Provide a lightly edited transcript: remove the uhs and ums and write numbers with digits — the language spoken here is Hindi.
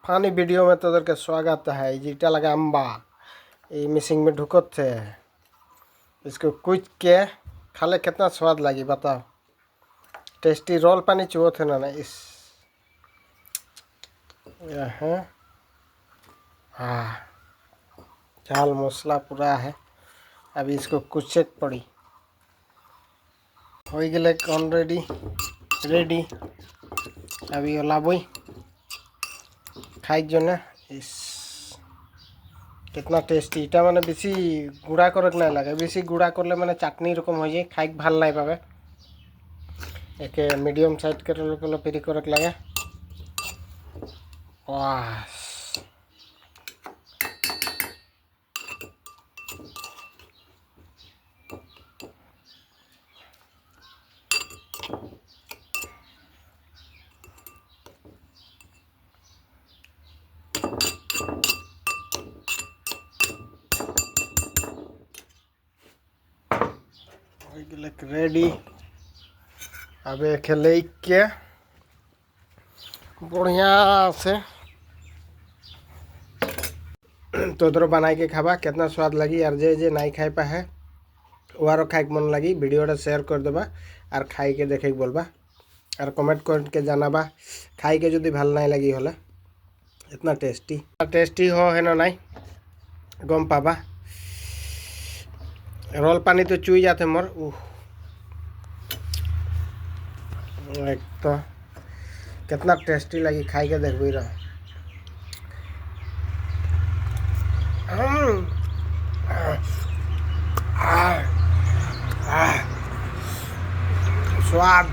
ফানি ভিডিও में তোদের के स्वागत है। जेटा लगा अम्बा ये मिसिंग में ढुकत थे, इसको कुछ के खाले कितना स्वाद लगी बताओ। टेस्टी रोल पानी चुहो थे ना इस है। हाँ चाल मसला पूरा है। अभी इसको कुछ एक पड़ी हो गए ऑलरेडी रेडी। अभी ओलाबई खाई जो ना इस कितना टेस्टी इटा माने बेसी गुड़ा करक ना लगे। बेसी गुड़ा करले माने चाटनी रकम हो जाए खाई ভাল নাই पावे। एक मीडियम साइज कर फेरी करक लगे। वाह रेडी। अब खेले के बढ़िया से तोदरो बनाई के खाबा कितना स्वाद लगी। और जे जे नहीं खाई पा है वारो खाई मन लगी वीडियो शेयर कर देबा और खाई के देखे बोलबा और कमेंट करके जानाबा खाई के जो भल नहीं लगी होले। इतना टेस्टी हो है ना नहीं गम पाबा। रोल पानी तो चुई जाते मोर एक तो कितना टेस्टी लगी खाई के देख भी रहा। स्वाद